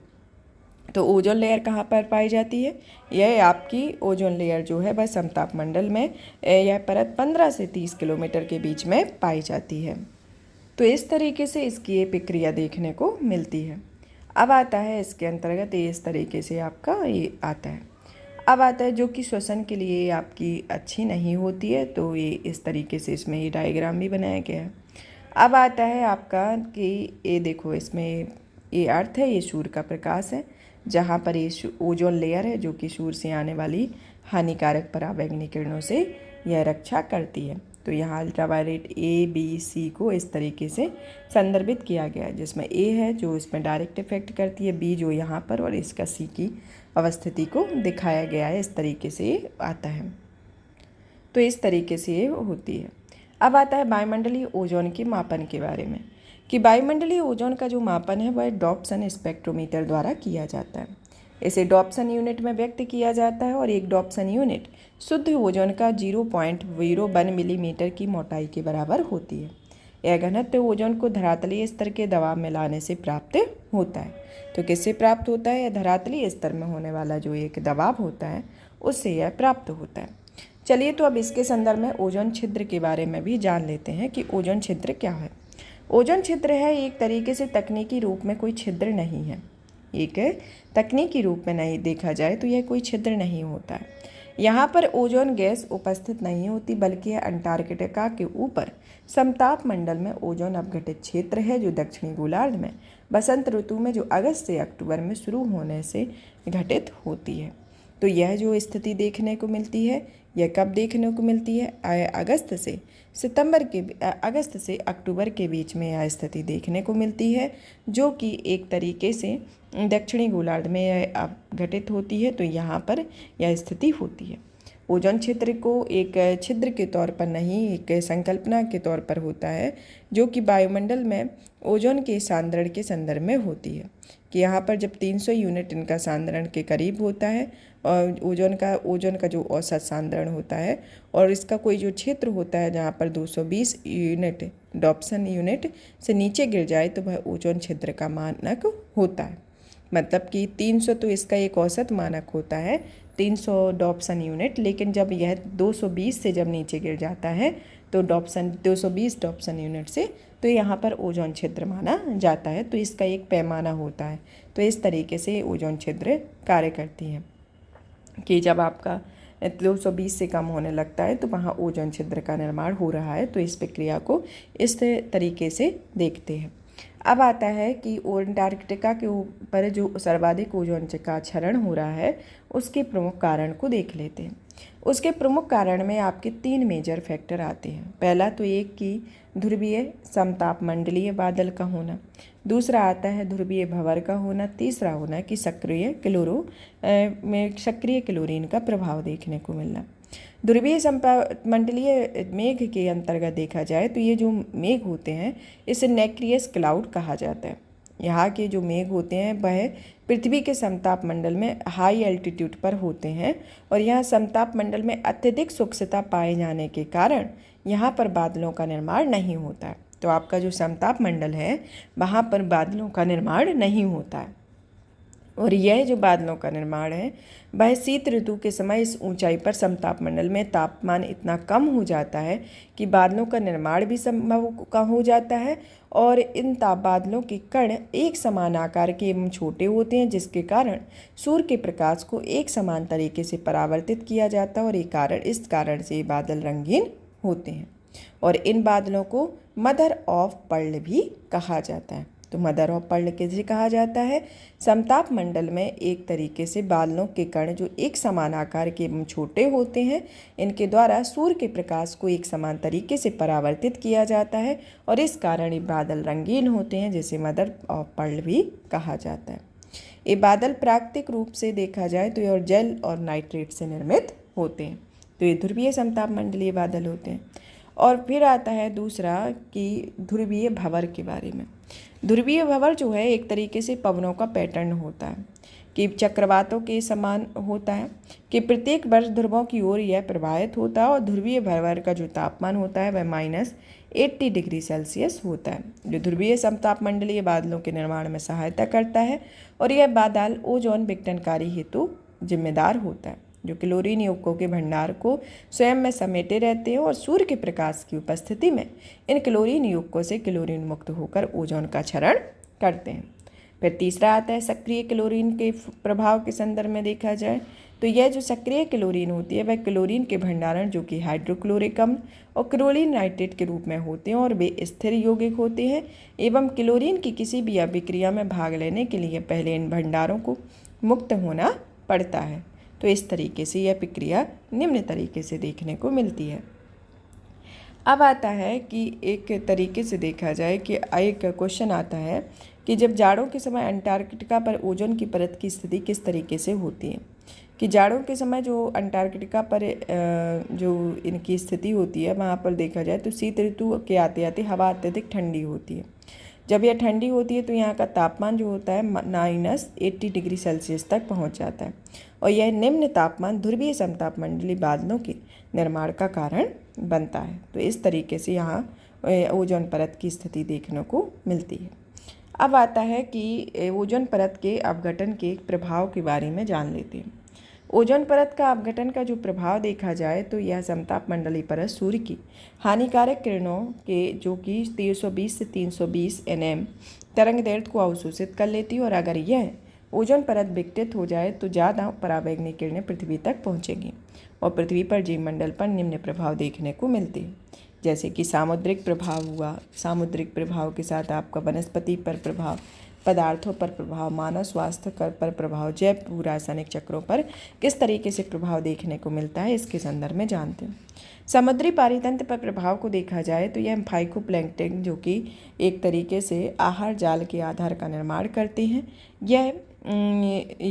तो ओजोन लेयर कहाँ पर पाई जाती है? यह आपकी ओजोन लेयर जो है वह समताप मंडल में यह परत 15 से 30 किलोमीटर के बीच में पाई जाती है। तो इस तरीके से इसकी ये प्रक्रिया देखने को मिलती है। अब आता है इसके अंतर्गत ये इस तरीके से आपका ये आता है। अब आता है जो कि श्वसन के लिए आपकी अच्छी नहीं होती है, तो ये इस तरीके से इसमें ये डायग्राम भी बनाया गया है। अब आता है आपका कि ये देखो इसमें ये अर्थ है, ये सूर्य का प्रकाश है, जहाँ पर ये ओजोन लेयर है जो कि सूर्य से आने वाली हानिकारक पराबैंगनी किरणों से यह रक्षा करती है। तो यहाँ अल्ट्रावायलेट A, B, C को इस तरीके से संदर्भित किया गया है, जिसमें A है जो इसमें डायरेक्ट इफेक्ट करती है, B जो यहाँ पर, और इसका C की अवस्थिति को दिखाया गया है। इस तरीके से ये आता है। तो इस तरीके से ये होती है। अब आता है वायुमंडलीय ओजोन के मापन के बारे में, कि वायुमंडलीय ओजोन का जो मापन है वह डॉप्सन स्पेक्ट्रोमीटर द्वारा किया जाता है। इसे डॉप्सन यूनिट में व्यक्त किया जाता है, और एक डॉप्सन यूनिट शुद्ध ओजोन का 0.01 मिलीमीटर की मोटाई के बराबर होती है। यह घनत्व ओजोन को धरातलीय स्तर के दबाव में लाने से प्राप्त होता है। तो किससे प्राप्त होता है? यह धरातलीय स्तर में होने वाला जो एक दबाव होता है उससे यह प्राप्त होता है। चलिए तो अब इसके संदर्भ में ओजोन छिद्र के बारे में भी जान लेते हैं कि ओजोन छिद्र क्या है। ओजोन छिद्र है एक तरीके से तकनीकी रूप में कोई छिद्र नहीं है। एक तकनीकी रूप में नहीं देखा जाए तो यह कोई छिद्र नहीं होता है। यहाँ पर ओजोन गैस उपस्थित नहीं होती, बल्कि यह अंटार्कटिका के ऊपर समताप मंडल में ओजोन अपघटित क्षेत्र है, जो दक्षिणी गोलार्ध में बसंत ऋतु में जो अगस्त से अक्टूबर में शुरू होने से घटित होती है। तो यह जो स्थिति देखने को मिलती है यह कब देखने को मिलती है? अगस्त से अक्टूबर के बीच में यह स्थिति देखने को मिलती है, जो कि एक तरीके से दक्षिणी गोलार्ध में यह घटित होती है। तो यहाँ पर यह स्थिति होती है। ओजोन क्षेत्र को एक छिद्र के तौर पर नहीं, एक संकल्पना के तौर पर होता है, जो कि वायुमंडल में ओजोन के सांद्रण के संदर्भ में होती है, कि यहाँ पर जब 300 यूनिट इनका सांद्रण के करीब होता है, और ओजोन का जो औसत सांद्रण होता है, और इसका कोई जो क्षेत्र होता है जहाँ पर 220 यूनिट डॉप्सन यूनिट से नीचे गिर जाए तो वह ओजोन छिद्र का मानक होता है। मतलब कि 300 तो इसका एक औसत मानक होता है, 300 डॉप्सन यूनिट, लेकिन जब यह 220 से जब नीचे गिर जाता है तो 220 डॉप्सन यूनिट से, तो यहाँ पर ओजोन छिद्र माना जाता है। तो इसका एक पैमाना होता है। तो इस तरीके से ओजोन छिद्र कार्य करती है, कि जब आपका 220 से कम होने लगता है तो वहाँ ओजोन छिद्र का निर्माण हो रहा है। तो इस प्रक्रिया को इस तरीके से देखते हैं। अब आता है कि अंटार्कटिका के ऊपर जो सर्वाधिक ओजोन का क्षरण हो रहा है उसके प्रमुख कारण को देख लेते हैं। उसके प्रमुख कारण में आपके 3 मेजर फैक्टर आते हैं। पहला तो एक कि ध्रुवीय समतापमंडलीय बादल का होना, दूसरा आता है ध्रुवीय भंवर का होना, तीसरा होना कि सक्रिय क्लोरीन का प्रभाव देखने को मिलना। ध्रुवीय समतापमंडलीय मेघ के अंतर्गत देखा जाए तो ये जो मेघ होते हैं इसे नेक्रियस क्लाउड कहा जाता है। यहाँ के जो मेघ होते हैं वह पृथ्वी के समताप मंडल में हाई एल्टीट्यूड पर होते हैं और यहाँ समताप मंडल में अत्यधिक शुष्कता पाए जाने के कारण यहाँ पर बादलों का निर्माण नहीं होता है। तो आपका जो समताप मंडल है वहाँ पर बादलों का निर्माण नहीं होता है। और यह जो बादलों का निर्माण है वह शीत ऋतु के समय इस ऊंचाई पर समताप मंडल में तापमान इतना कम हो जाता है कि बादलों का निर्माण भी संभव कम हो जाता है और इन बादलों के कण एक समान आकार के एवं छोटे होते हैं, जिसके कारण सूर्य के प्रकाश को एक समान तरीके से परावर्तित किया जाता है और इस कारण से ये बादल रंगीन होते हैं। और इन बादलों को मदर ऑफ पर्ल भी कहा जाता है। तो मदर ऑफ पर्ल किसे कहा जाता है? समताप मंडल में एक तरीके से बादलों के कण जो एक समान आकार के एवं छोटे होते हैं, इनके द्वारा सूर्य के प्रकाश को एक समान तरीके से परावर्तित किया जाता है और इस कारण ये बादल रंगीन होते हैं, जिसे मदर ऑफ पर्ल भी कहा जाता है। ये बादल प्राकृतिक रूप से देखा जाए तो ये जेल और नाइट्रेट से निर्मित होते हैं। तो ये ध्रुवीय समताप मंडलीय बादल होते हैं। और फिर आता है दूसरा कि ध्रुवीय भंवर के बारे में। ध्रुवीय भंवर जो है एक तरीके से पवनों का पैटर्न होता है कि चक्रवातों के समान होता है कि प्रत्येक वर्ष ध्रुवों की ओर यह प्रवाहित होता है और ध्रुवीय भंवर का जो तापमान होता है वह -80 डिग्री सेल्सियस होता है, जो ध्रुवीय समताप मंडलीय बादलों के निर्माण में सहायता करता है। और यह बादल ओजोन विघटनकारी हेतु जिम्मेदार होता है, जो क्लोरीन युग्कों के भंडार को स्वयं में समेटे रहते हैं और सूर्य के प्रकाश की उपस्थिति में इन क्लोरीन युग्कों से क्लोरीन मुक्त होकर ओजोन का क्षरण करते हैं। फिर तीसरा आता है सक्रिय क्लोरीन के प्रभाव के संदर्भ में देखा जाए तो यह जो सक्रिय क्लोरीन होती है वह क्लोरीन के भंडारण जो कि हाइड्रोक्लोरिक अम्ल और क्लोरीन नाइट्रेट के रूप में होते हैं और वे स्थिर यौगिक होते हैं एवं क्लोरीन की किसी भी अभिक्रिया में भाग लेने के लिए पहले इन भंडारों को मुक्त होना पड़ता है। तो इस तरीके से यह प्रक्रिया निम्न तरीके से देखने को मिलती है। अब आता है कि एक तरीके से देखा जाए कि एक क्वेश्चन आता है कि जब जाड़ों के समय अंटार्कटिका पर ओजोन की परत की स्थिति किस तरीके से होती है, कि जाड़ों के समय जो अंटार्कटिका पर जो इनकी स्थिति होती है वहाँ पर देखा जाए तो शीत ऋतु के आते आते हवा अत्यधिक ठंडी होती है। जब यह ठंडी होती है तो यहाँ का तापमान जो होता है -80 डिग्री सेल्सियस तक पहुँच जाता है और यह निम्न तापमान ध्रुवीय समताप मंडलीय बादलों के निर्माण का कारण बनता है। तो इस तरीके से यहाँ ओजोन परत की स्थिति देखने को मिलती है। अब आता है कि ओजोन परत के अपघटन के प्रभाव के बारे में जान लेते हैं। ओजोन परत का अपघटन का जो प्रभाव देखा जाए तो यह समताप मंडलीय परत सूर्य की हानिकारक किरणों के जो कि 320 से 320 nm तरंग दैर्ध्य को अवशोषित कर लेती है और अगर यह ओजोन परत विघटित हो जाए तो ज़्यादा पराबैंगनी किरणें पृथ्वी तक पहुँचेंगी और पृथ्वी पर जीवमंडल पर निम्न प्रभाव देखने को मिलते हैं, जैसे कि सामुद्रिक प्रभाव हुआ। सामुद्रिक प्रभाव के साथ आपका वनस्पति पर प्रभाव, पदार्थों पर प्रभाव, मानव स्वास्थ्य पर प्रभाव, जैव भू रासायनिक चक्रों पर किस तरीके से प्रभाव देखने को मिलता है इसके संदर्भ में जानते हैं। समुद्री पारितंत्र पर प्रभाव को देखा जाए तो यह फाइकोप्लैंक्टन जो कि एक तरीके से आहार जाल के आधार का निर्माण करते हैं, यह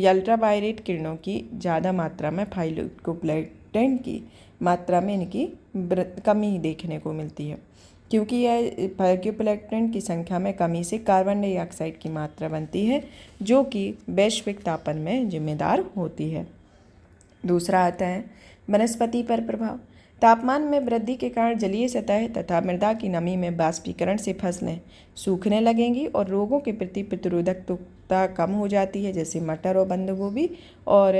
अल्ट्रावायलेट किरणों की ज़्यादा मात्रा में फाइकोप्लैंक्टन की मात्रा में इनकी कमी देखने को मिलती है, क्योंकि यह फाइकोप्लैंक्टन की संख्या में कमी से कार्बन डाइऑक्साइड की मात्रा बनती है जो कि वैश्विक तापन में जिम्मेदार होती है। दूसरा आता है वनस्पति पर प्रभाव। तापमान में वृद्धि के कारण जलीय सतह तथा मृदा की नमी में बाष्पीकरण से फसलें सूखने लगेंगी और रोगों के प्रति प्रतिरोधकता कम हो जाती है, जैसे मटर और बंद गोभी, और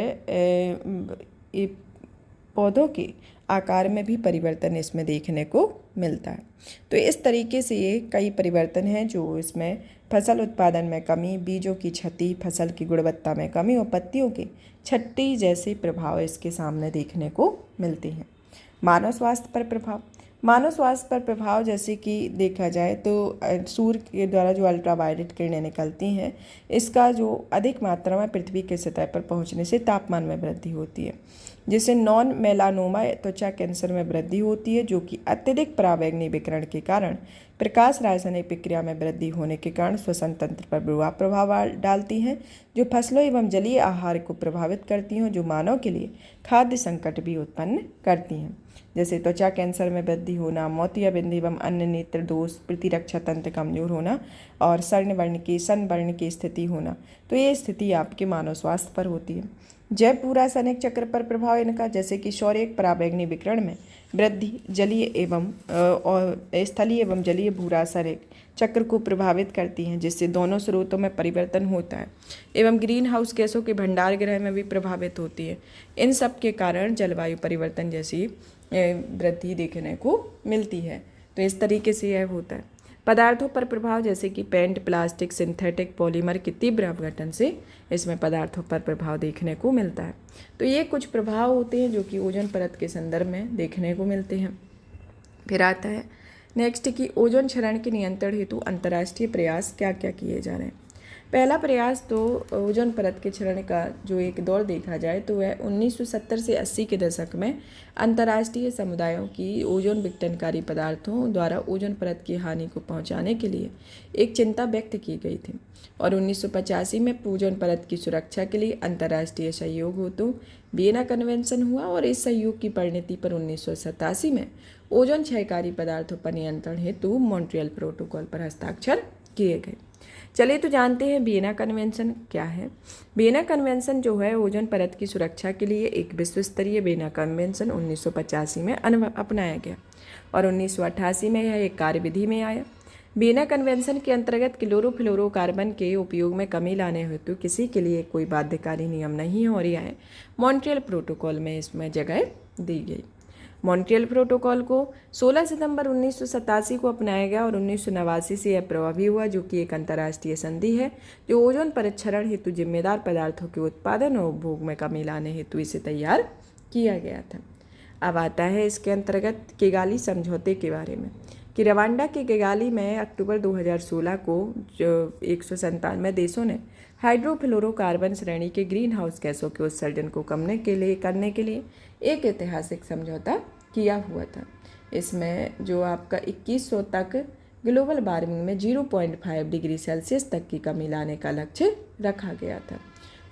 पौधों के आकार में भी परिवर्तन इसमें देखने को मिलता है। तो इस तरीके से ये कई परिवर्तन हैं जो इसमें फसल उत्पादन में कमी, बीजों की क्षति, फसल की गुणवत्ता में कमी और पत्तियों के छट्टी जैसे प्रभाव इसके सामने देखने को मिलते हैं। मानव स्वास्थ्य पर प्रभाव। मानव स्वास्थ्य पर प्रभाव जैसे कि देखा जाए तो सूर्य के द्वारा जो अल्ट्रावायलेट किरणें निकलती हैं, इसका जो अधिक मात्रा में पृथ्वी की सतह पर पहुंचने से तापमान में वृद्धि होती है, जिससे नॉन मेलानोमा त्वचा कैंसर में वृद्धि होती है, जो कि अत्यधिक पराबैंगनी विकिरण के कारण प्रकाश रासायनिक प्रक्रिया में वृद्धि होने के कारण श्वसन तंत्र पर बुरा प्रभाव डालती हैं, जो फसलों एवं जलीय आहार को प्रभावित करती हैं, जो मानव के लिए खाद्य संकट भी उत्पन्न करती हैं, जैसे त्वचा कैंसर में वृद्धि होना, मोतियाबिंद एवं अन्य नेत्र दोष, प्रतिरक्षा तंत्र कमजोर होना और सन वर्ण की स्थिति होना। तो ये स्थिति आपके मानव स्वास्थ्य पर होती है। जैव भू रासायनिक चक्र पर प्रभाव इनका, जैसे कि सौर्यिक पराबैंगनी विकिरण में वृद्धि जलीय एवं स्थलीय एवं जलीय भू रासायनिक चक्र को प्रभावित करती हैं, जिससे दोनों स्रोतों में परिवर्तन होता है एवं ग्रीन हाउस गैसों के भंडार गृह में भी प्रभावित होती है। इन सब के कारण जलवायु परिवर्तन जैसी वृद्धि देखने को मिलती है। तो इस तरीके से यह होता है। पदार्थों पर प्रभाव, जैसे कि पेंट, प्लास्टिक, सिंथेटिक पॉलीमर की तीव्र अपघटन से इसमें पदार्थों पर प्रभाव देखने को मिलता है। तो ये कुछ प्रभाव होते हैं जो कि ओजोन परत के संदर्भ में देखने को मिलते हैं। फिर आता है नेक्स्ट कि ओजोन क्षरण के नियंत्रण हेतु अंतर्राष्ट्रीय प्रयास क्या क्या किए जा रहे हैं। पहला प्रयास तो ओजोन परत के क्षरण का जो एक दौर देखा जाए तो वह 1970 से 80 के दशक में अंतर्राष्ट्रीय समुदायों की ओजोन विघटनकारी पदार्थों द्वारा ओजोन परत की हानि को पहुंचाने के लिए एक चिंता व्यक्त की गई थी, और 1985 में ओजोन परत की सुरक्षा के लिए अंतर्राष्ट्रीय सहयोग हेतु वियना कन्वेंशन हुआ, और इस सहयोग की परिणति पर 1987 में ओजोन क्षयकारी पदार्थों पर नियंत्रण हेतु मॉन्ट्रियल प्रोटोकॉल पर हस्ताक्षर किए गए। चलिए तो जानते हैं वियना कन्वेंशन क्या है। वियना कन्वेंशन जो है ओजोन परत की सुरक्षा के लिए एक विश्व स्तरीय वियना कन्वेंशन 1985 में अपनाया गया, और 1988 में यह एक कार्यविधि में आया। वियना कन्वेंशन के अंतर्गत क्लोरोफ्लोरोकार्बन के उपयोग में कमी लाने हेतु किसी के लिए कोई बाध्यकारी नियम नहीं है, और यह मॉन्ट्रियल प्रोटोकॉल में इसमें जगह दी गई। मॉन्ट्रियल प्रोटोकॉल को 16 सितंबर 1987 को अपनाया गया, और 1989 से यह प्रभावी हुआ, जो कि एक अंतर्राष्ट्रीय संधि है जो ओजोन परत क्षरण हेतु जिम्मेदार पदार्थों के उत्पादन और उपभोग में कमी लाने हेतु इसे तैयार किया गया था। अब आता है इसके अंतर्गत किगाली समझौते के बारे में, कि रवांडा के किगाली में अक्टूबर 2016 को जो 197 देशों ने हाइड्रोफ्लोरोकार्बन श्रेणी के ग्रीन हाउस गैसों के उत्सर्जन को करने के लिए एक ऐतिहासिक समझौता किया हुआ था। इसमें जो आपका 2100 तक ग्लोबल वार्मिंग में 0.5 डिग्री सेल्सियस तक की कमी लाने का लक्ष्य रखा गया था।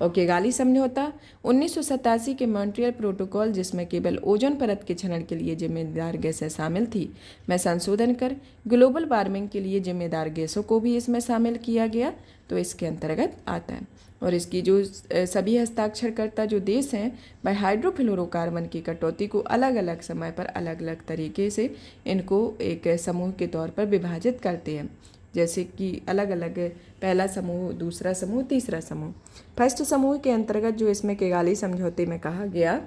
और किगाली समझौता 1987 के मॉन्ट्रियल प्रोटोकॉल, जिसमें केवल ओजोन परत के क्षरण के लिए जिम्मेदार गैसें शामिल थी, में संशोधन कर ग्लोबल वार्मिंग के लिए जिम्मेदार गैसों को भी इसमें शामिल किया गया, तो इसके अंतर्गत आता है। और इसकी जो सभी हस्ताक्षरकर्ता जो देश हैं वह हाइड्रोफ्लोरोकार्बन की कटौती को अलग अलग समय पर अलग अलग तरीके से इनको एक समूह के तौर पर विभाजित करते हैं, जैसे कि अलग अलग पहला समूह, दूसरा समूह, तीसरा समूह। फर्स्ट समूह के अंतर्गत जो इसमें किगाली समझौते में कहा गया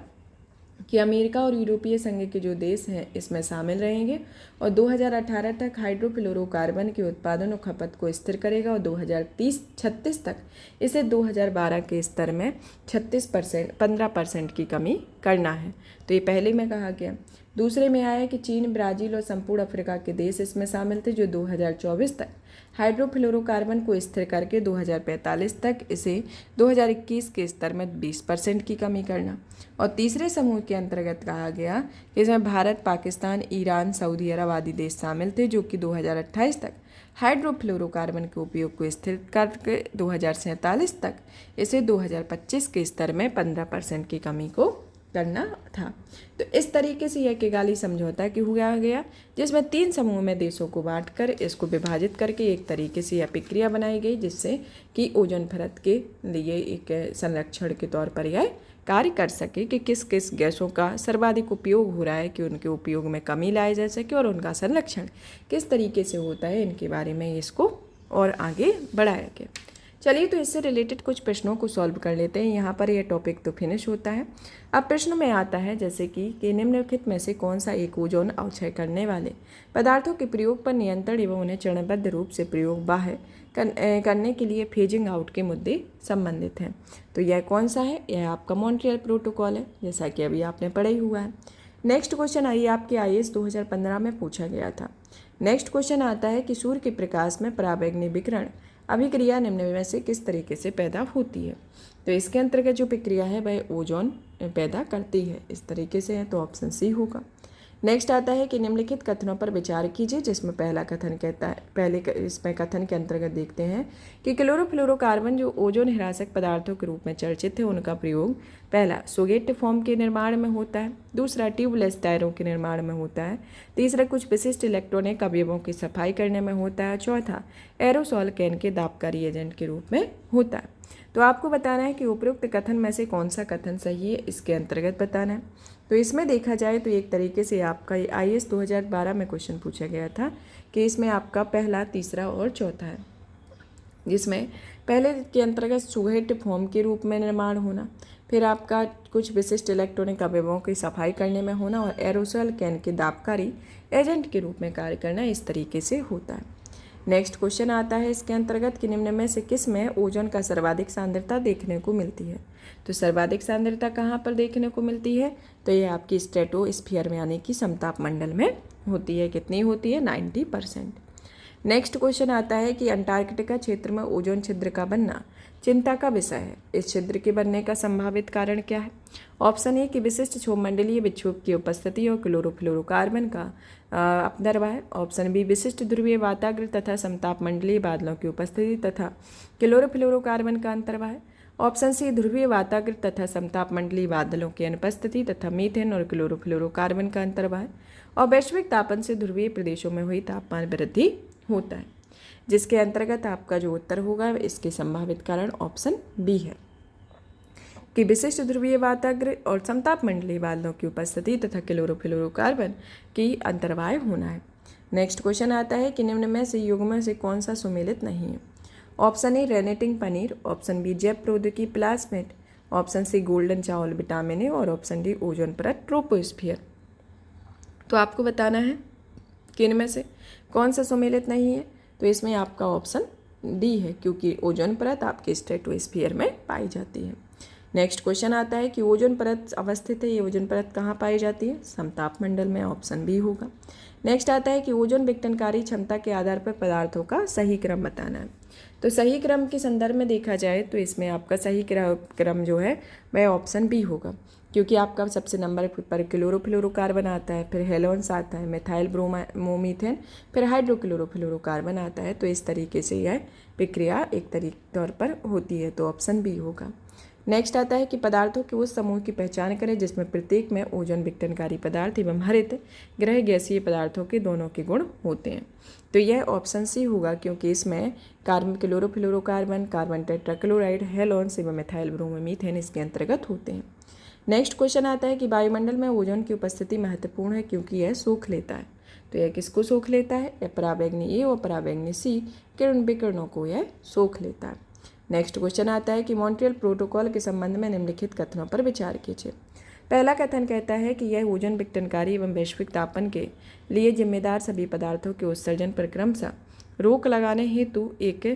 कि अमेरिका और यूरोपीय संघ के जो देश हैं इसमें शामिल रहेंगे, और 2018 तक हाइड्रोफ्लोरोकार्बन के उत्पादन और खपत को स्थिर करेगा, और 2036 तक इसे 2012 के स्तर में 15% की कमी करना है। तो ये पहले में कहा गया। दूसरे में आया कि चीन, ब्राज़ील और संपूर्ण अफ्रीका के देश इसमें शामिल थे, जो 2024 तक हाइड्रोफ्लोरोकार्बन को स्थिर करके 2045 तक इसे 2021 के स्तर में 20% की कमी करना। और तीसरे समूह के अंतर्गत कहा गया कि इसमें भारत, पाकिस्तान, ईरान, सऊदी अरब आदि देश शामिल थे, जो कि 2028 तक हाइड्रोफ्लोरोकार्बन के उपयोग को स्थिर करके 2047 तक इसे 2025 के स्तर में 15% की कमी को करना था। तो इस तरीके से यह किगाली समझौता की हुआ गया, जिसमें 3 समूह में देशों को बांटकर इसको विभाजित करके एक तरीके से यह प्रक्रिया बनाई गई, जिससे कि ओजोन परत के लिए एक संरक्षण के तौर पर यह कार्य कर सके कि किस किस गैसों का सर्वाधिक उपयोग हो रहा है, कि उनके उपयोग में कमी लाई जा सके, और उनका संरक्षण किस तरीके से होता है, इनके बारे में इसको और आगे बढ़ाया गया। चलिए तो इससे रिलेटेड कुछ प्रश्नों को सॉल्व कर लेते हैं। यहाँ पर यह टॉपिक तो फिनिश होता है। अब प्रश्न में आता है जैसे कि निम्नलिखित में से कौन सा एक ओजोन अवक्षय करने वाले पदार्थों के प्रयोग पर नियंत्रण एवं उन्हें चरणबद्ध रूप से प्रयोग बाह्य करने के लिए फेजिंग आउट के मुद्दे संबंधित हैं। तो यह कौन सा है? यह आपका मॉन्ट्रियल प्रोटोकॉल है, जैसा कि अभी आपने पढ़ा ही हुआ है। नेक्स्ट क्वेश्चन आइए आपके IAS 2015 में पूछा गया था। नेक्स्ट क्वेश्चन आता है कि सूर्य के प्रकाश में पराबैंगनी विकिरण अभिक्रिया निम्न में से किस तरीके से पैदा होती है। तो इसके अंतर्गत जो प्रक्रिया है वह ओजोन पैदा करती है, इस तरीके से है, तो ऑप्शन सी होगा। नेक्स्ट आता है कि निम्नलिखित कथनों पर विचार कीजिए, जिसमें पहला कथन कहता है, इसमें कथन के अंतर्गत देखते हैं कि क्लोरोफ्लोरोकार्बन जो ओजोन हिरासक पदार्थों के रूप में चर्चित है उनका प्रयोग पहला सोगेट फॉर्म के निर्माण में होता है, दूसरा ट्यूबलेस टायरों के निर्माण में होता है, तीसरा कुछ विशिष्ट इलेक्ट्रॉनिक अवयवों की सफाई करने में होता है, चौथा एरोसॉल कैन के दाबकारी एजेंट के रूप में होता है। तो आपको बताना है कि उपरोक्त कथन में से कौन सा कथन सही है, इसके अंतर्गत बताना है। तो इसमें देखा जाए तो एक तरीके से आपका IAS 2012 में क्वेश्चन पूछा गया था कि इसमें आपका पहला, तीसरा और चौथा है, जिसमें पहले के अंतर्गत सुगेट फॉर्म के रूप में निर्माण होना, फिर आपका कुछ विशिष्ट इलेक्ट्रॉनिक अवयवों की सफाई करने में होना और एरोसॉल कैन के दाबकारी एजेंट के रूप में कार्य करना, इस तरीके से होता है। नेक्स्ट क्वेश्चन आता है इसके अंतर्गत कि निम्न में से किस में ओजोन का सर्वाधिक सांद्रता देखने को मिलती है। तो सर्वाधिक सांद्रता कहाँ पर देखने को मिलती है, तो ये आपकी स्ट्रेटोस्फीयर में यानी कि समताप मंडल में होती है। कितनी होती है, 90%। नेक्स्ट क्वेश्चन आता है कि अंटार्कटिका क्षेत्र में ओजोन छिद्र का बनना चिंता का विषय है, इस छिद्र के बनने का संभावित कारण क्या है। ऑप्शन ए कि विशिष्ट क्षोभमंडलीय विक्षोभ की उपस्थिति और क्लोरोफ्लोरोकार्बन का अपद्रव है। ऑप्शन बी विशिष्ट ध्रुवीय वाताग्र तथा समताप मंडलीय बादलों की उपस्थिति तथा क्लोरोफ्लोरोकार्बन का अंतर्वाह है। ऑप्शन सी ध्रुवीय वाताग्र तथा समताप मंडलीय बादलों की अनुपस्थिति तथा मीथेन और क्लोरोफ्लोरोकार्बन का अंतर्वाह है। और वैश्विक तापन से ध्रुवीय प्रदेशों में हुई तापमान वृद्धि होता है, जिसके अंतर्गत आपका जो उत्तर होगा इसके संभावित कारण ऑप्शन बी है कि विशिष्ट ध्रुवीय वाताग्र और समताप मंडलीय बादलों की उपस्थिति तथा क्लोरोफ्लोरोकार्बन की अंतर्वाय होना है। नेक्स्ट क्वेश्चन आता है कि निम्न में से युग्म से कौन सा सुमेलित नहीं है। ऑप्शन ए रेनेटिंग पनीर, ऑप्शन बी जैव प्रौद्योगिकी प्लाज्मेट, ऑप्शन सी गोल्डन चावल विटामिन ए और ऑप्शन डी ओजोन परत ट्रोपोस्फियर। तो आपको बताना है कि इनमें से कौन सा सुमेलित नहीं है। तो इसमें आपका ऑप्शन डी है, क्योंकि ओजोन परत आपके स्ट्रेटोस्फीयर में पाई जाती है। नेक्स्ट क्वेश्चन आता है कि ओजोन परत अवस्थित है, ये ओजोन परत कहाँ पाई जाती है, समताप मंडल में, ऑप्शन बी होगा। नेक्स्ट आता है कि ओजोन विघटनकारी क्षमता के आधार पर पदार्थों का सही क्रम बताना है। तो सही क्रम के संदर्भ में देखा जाए तो इसमें आपका सही क्रम जो है वह ऑप्शन बी होगा, क्योंकि आपका सबसे नंबर पर क्लोरोफ्लोरोकार्बन आता है, फिर हेलोन्स आता है, मिथाइल ब्रोमोमीथेन, फिर हाइड्रोक्लोरोफ्लोरोकार्बन आता है। तो इस तरीके से यह प्रक्रिया एक तौर पर होती है, तो ऑप्शन बी होगा। नेक्स्ट आता है कि पदार्थों के उस समूह की पहचान करें जिसमें प्रत्येक में ओजोन विघटनकारी पदार्थ एवं हरित ग्रह गैसीय पदार्थों के दोनों के गुण होते हैं। तो यह ऑप्शन सी होगा, क्योंकि इसमें carbon chlorofluorocarbon, carbon tetrachloride, halons एवं मिथाइल ब्रोमोमीथेन इसके अंतर्गत होते हैं। नेक्स्ट क्वेश्चन आता है कि वायुमंडल में ओजोन की उपस्थिति महत्वपूर्ण है क्योंकि यह सोख लेता है। तो यह किसको सोख लेता है, यह पराबैंगनी ए और पराबैंगनी सी किरण विकिरणों को यह सोख लेता है। नेक्स्ट क्वेश्चन आता है कि मॉन्ट्रियल प्रोटोकॉल के संबंध में निम्नलिखित कथनों पर विचार कीजिए। पहला कथन कहता है कि यह ओजोन विघटनकारी एवं वैश्विक तापन के लिए जिम्मेदार सभी पदार्थों के उत्सर्जन पर क्रमशः रोक लगाने हेतु एक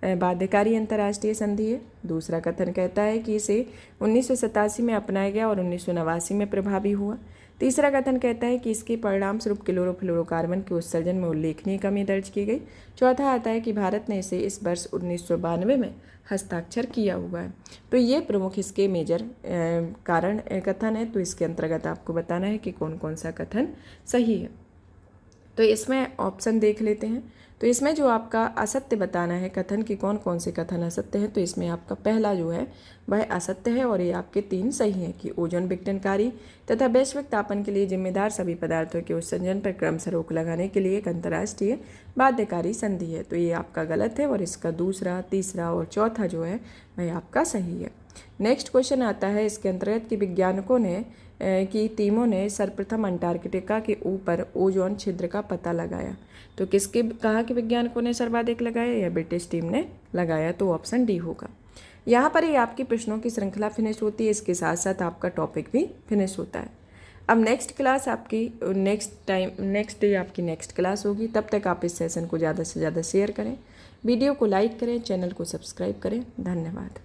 बाध्यकारी अंतर्राष्ट्रीय संधि है। दूसरा कथन कहता है कि इसे 1987 में अपनाया गया और 1989 में प्रभावी हुआ। तीसरा कथन कहता है कि इसके परिणाम स्वरूप क्लोरोफ्लोरोकार्बन के उत्सर्जन में उल्लेखनीय कमी दर्ज की गई। चौथा आता है कि भारत ने इसे इस वर्ष 1992 में हस्ताक्षर किया हुआ है। तो ये प्रमुख इसके मेजर कारण कथन है। तो इसके अंतर्गत आपको बताना है कि कौन कौन सा कथन सही है। तो इसमें ऑप्शन देख लेते हैं। तो इसमें जो आपका असत्य बताना है कथन कि कौन कौन से कथन असत्य हैं, तो इसमें आपका पहला जो है वह असत्य है और ये आपके 3 सही हैं कि ओजोन विघटनकारी तथा वैश्विक तापन के लिए जिम्मेदार सभी पदार्थों के उत्सर्जन पर क्रमशः रोक लगाने के लिए एक अंतर्राष्ट्रीय बाध्यकारी संधि है। तो ये आपका गलत है और इसका दूसरा, तीसरा और चौथा जो है वह आपका सही है। नेक्स्ट क्वेश्चन आता है इसके अंतर्गत कि वैज्ञानिकों ने की टीमों ने सर्वप्रथम अंटार्कटिका के ऊपर ओजोन छिद्र का पता लगाया। तो किसके कहा कि वैज्ञानिकों ने सर्वाधिक लगाया, या ब्रिटिश टीम ने लगाया। तो ऑप्शन डी होगा। यहाँ पर ही आपकी प्रश्नों की श्रृंखला फिनिश होती है, इसके साथ साथ आपका टॉपिक भी फिनिश होता है। अब नेक्स्ट क्लास आपकी नेक्स्ट डे आपकी नेक्स्ट क्लास होगी। तब तक आप इस सेशन को ज़्यादा से ज़्यादा शेयर करें, वीडियो को लाइक करें, चैनल को सब्सक्राइब करें। धन्यवाद।